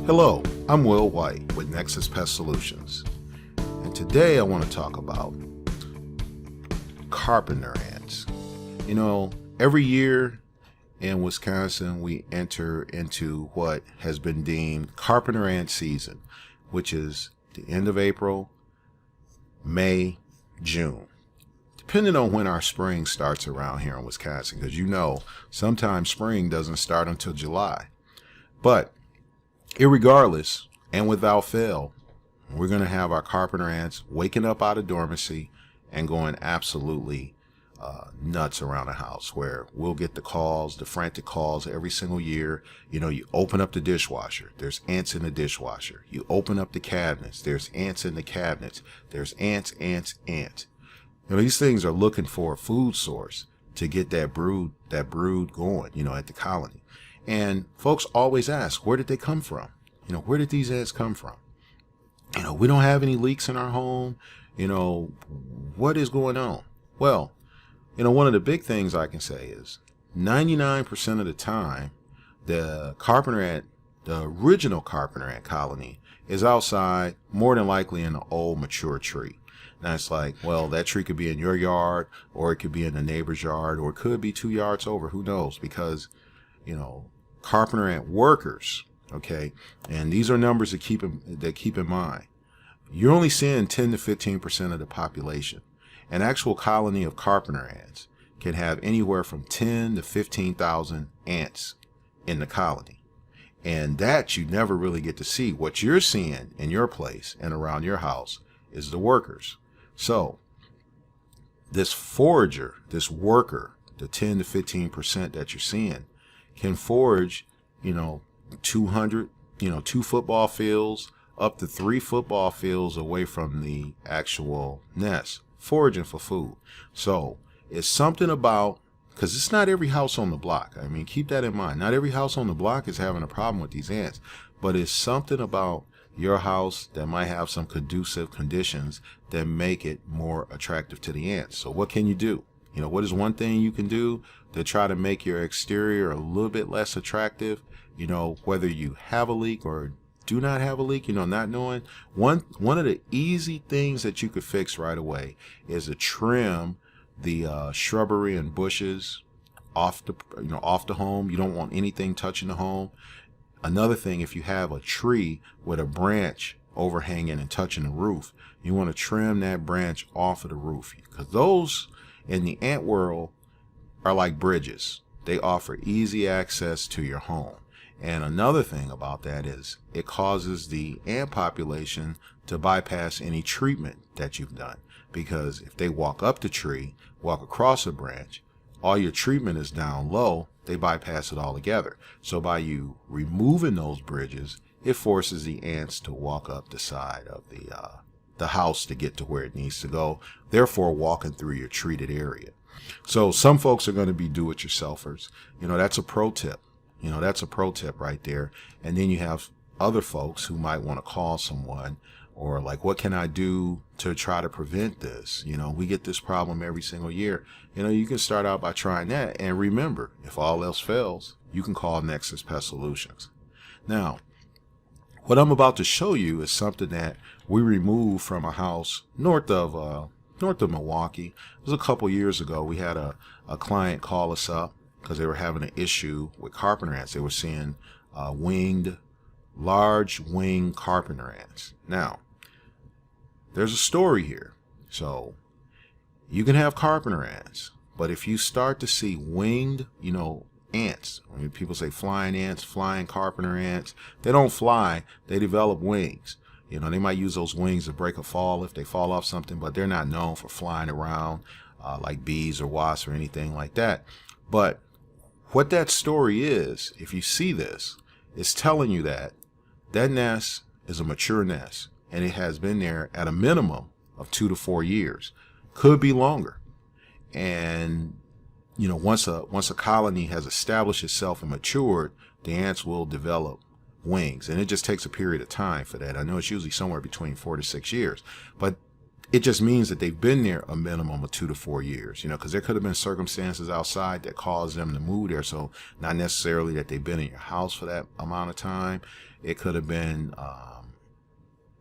Hello, I'm Will White with Nexus Pest Solutions, and today I want to talk about carpenter ants. You know, every year in Wisconsin we enter into what has been deemed carpenter ant season, which is the end of April, May, June, depending on when our spring starts around here in Wisconsin, because you know sometimes spring doesn't start until July. But irregardless, and without fail, we're going to have our carpenter ants waking up out of dormancy and going absolutely nuts around the house, where we'll get the calls, the frantic calls every single year. You know, you open up the dishwasher, there's ants in the dishwasher. You open up the cabinets, there's ants in the cabinets. There's ants. You know, these things are looking for a food source to get that brood going, you know, at the colony. And folks always ask, where did they come from? You know, where did these ants come from? You know, we don't have any leaks in our home. You know, what is going on? Well, you know, one of the big things I can say is 99% of the time, the carpenter ant, the original carpenter ant colony, is outside, more than likely in an old mature tree. Now it's like, well, that tree could be in your yard, or it could be in the neighbor's yard, or it could be 2 yards over. Who knows? Because, you know, carpenter ant workers, okay, and these are numbers that keep in mind. You're only seeing 10 to 15% of the population. An actual colony of carpenter ants can have anywhere from 10 to 15,000 ants in the colony, and that you never really get to see. What you're seeing in your place and around your house is the workers. So this forager, this worker, the 10 to 15% that you're seeing, can forage, you know, 200, you know, 2 football fields up to 3 football fields away from the actual nest, foraging for food. So it's something about, because it's not every house on the block. I mean, keep that in mind. Not every house on the block is having a problem with these ants, but it's something about your house that might have some conducive conditions that make it more attractive to the ants. So what can you do? You know, what is one thing you can do to try to make your exterior a little bit less attractive? You know, whether you have a leak or do not have a leak, you know, not knowing. One of the easy things that you could fix right away is to trim the shrubbery and bushes off the home. You don't want anything touching the home. Another thing, if you have a tree with a branch overhanging and touching the roof, you want to trim that branch off of the roof, because those in the ant world are like bridges. They offer easy access to your home. And another thing about that is it causes the ant population to bypass any treatment that you've done, because if they walk up the tree, walk across a branch, all your treatment is down low, they bypass it altogether. So by you removing those bridges, it forces the ants to walk up the side of the house to get to where it needs to go, therefore walking through your treated area. So some folks are going to be do-it-yourselfers. You know, that's a pro tip. You know, that's a pro tip right there. And then you have other folks who might want to call someone, or like, what can I do to try to prevent this? You know, we get this problem every single year. You know, you can start out by trying that. And remember, if all else fails, you can call Nexus Pest Solutions. Now, what I'm about to show you is something that we removed from a house north of Milwaukee. It was a couple years ago. We had a client call us up because they were having an issue with carpenter ants. They were seeing large winged carpenter ants. Now, there's a story here. So you can have carpenter ants, but if you start to see winged, you know, ants, I mean, people say flying ants, flying carpenter ants, they don't fly, they develop wings. You know, they might use those wings to break a fall if they fall off something, but they're not known for flying around like bees or wasps or anything like that. But what that story is, if you see this, it's telling you that that nest is a mature nest, and it has been there at a minimum of 2 to 4 years, could be longer. And you know, once a colony has established itself and matured, the ants will develop wings, and it just takes a period of time for that. I know it's usually somewhere between 4 to 6 years, but it just means that they've been there a minimum of 2 to 4 years, because there could have been circumstances outside that caused them to move there. So not necessarily that they've been in your house for that amount of time. It could have been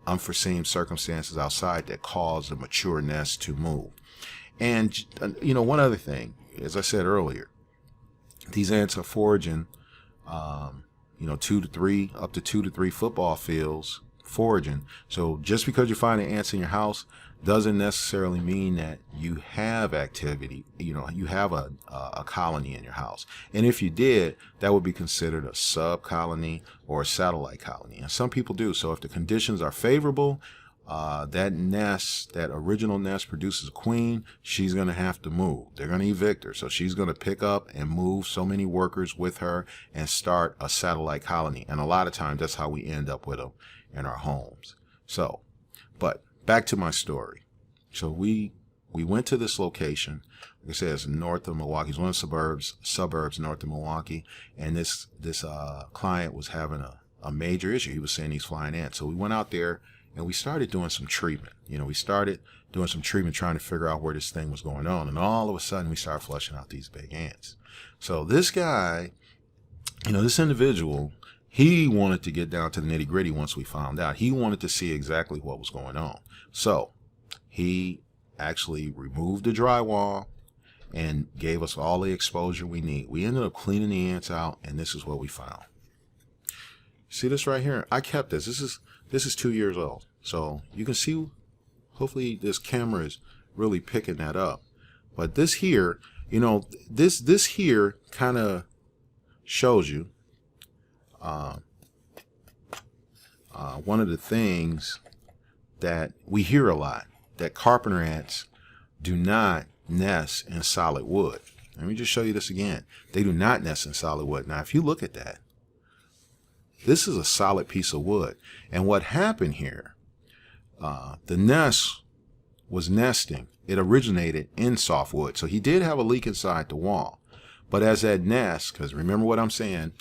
unforeseen circumstances outside that caused a mature nest to move. And, one other thing, as I said earlier, these ants are foraging, 2 to 3, up to 2 to 3 football fields foraging. So just because you're finding ants in your house doesn't necessarily mean that you have activity, you have a colony in your house. And if you did, that would be considered a sub colony or a satellite colony. And some people do. So if the conditions are favorable, that original nest produces a queen, she's going to have to move. They're going to evict her. So she's going to pick up and move so many workers with her and start a satellite colony. And a lot of times that's how we end up with them in our homes. So, but back to my story. So we went to this location. Like I said, it's north of Milwaukee. It's one of the suburbs north of Milwaukee. And this client was having a major issue. He was seeing these flying ants. So we went out there and we started doing some treatment. We started doing some treatment, trying to figure out where this thing was going on. And all of a sudden we started flushing out these big ants. So this guy, this individual, he wanted to get down to the nitty gritty once we found out. He wanted to see exactly what was going on. So he actually removed the drywall and gave us all the exposure we need. We ended up cleaning the ants out, and this is what we found. See this right here? I kept this. This is 2 years old. So you can see, hopefully this camera is really picking that up. But this here, this here kind of shows you one of the things that we hear a lot, that carpenter ants do not nest in solid wood. Let me just show you this again. They do not nest in solid wood. Now, if you look at that, this is a solid piece of wood. And what happened here, the nest was nesting. It originated in softwood. So he did have a leak inside the wall. But as that nest, because remember what I'm saying,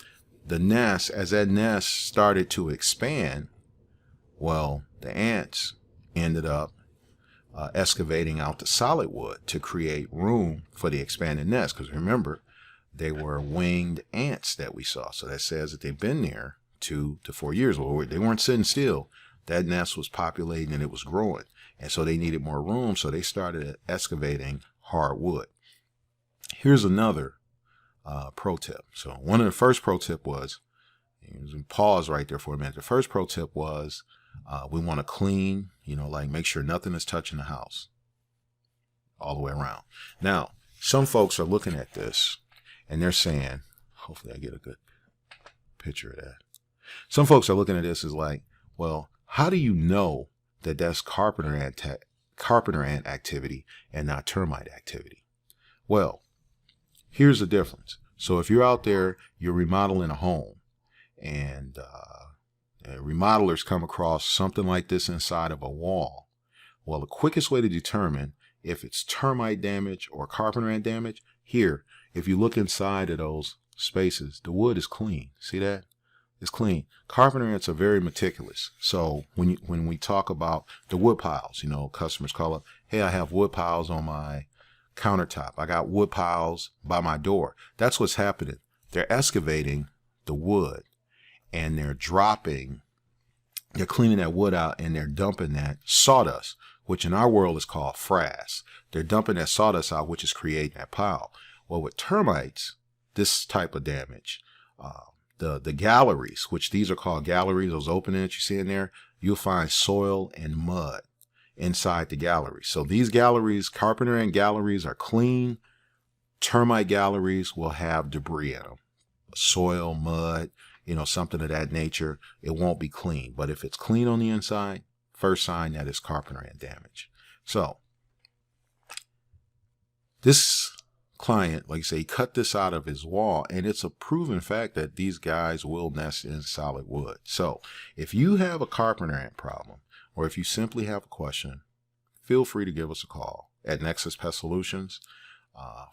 as that nest started to expand, well, the ants ended up excavating out the solid wood to create room for the expanded nest. Because remember, they were winged ants that we saw. So that says that they've been there 2 to 4 years. Well, they weren't sitting still. That nest was populating and it was growing. And so they needed more room. So they started excavating hardwood. Here's another pro tip. So one of the first pro tip was, pause right there for a minute. The first pro tip was we want to clean, make sure nothing is touching the house all the way around. Now, some folks are looking at this and they're saying, hopefully I get a good picture of that. Some folks are looking at this as like, well, how do you know that that's carpenter ant activity and not termite activity? Well, here's the difference. So if you're out there, you're remodeling a home, and remodelers come across something like this inside of a wall. Well, the quickest way to determine if it's termite damage or carpenter ant damage, here, if you look inside of those spaces, the wood is clean. See that? It's clean. Carpenter ants are very meticulous. So when we talk about the wood piles, customers call up, hey, I have wood piles on my countertop. I got wood piles by my door. That's what's happening. They're excavating the wood and they're cleaning that wood out and they're dumping that sawdust, which in our world is called frass. They're dumping that sawdust out, which is creating that pile. Well, with termites, this type of damage, the galleries, which these are called galleries, those openings that you see in there, you'll find soil and mud inside the gallery. So these galleries, carpenter ant galleries, are clean. Termite galleries will have debris in them, soil, mud, something of that nature. It won't be clean. But if it's clean on the inside, first sign that is carpenter ant damage. So this client, like I say, he cut this out of his wall, and it's a proven fact that these guys will nest in solid wood. So if you have a carpenter ant problem, or if you simply have a question, feel free to give us a call at Nexus Pest Solutions,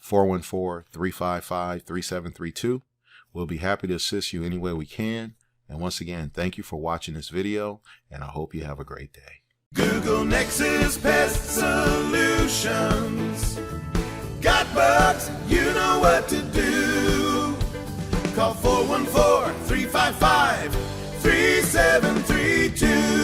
414-355-3732. We'll be happy to assist you any way we can. And once again, thank you for watching this video, and I hope you have a great day. Google Nexus Pest Solutions. Got bugs? You know what to do. Call 414-355-3732.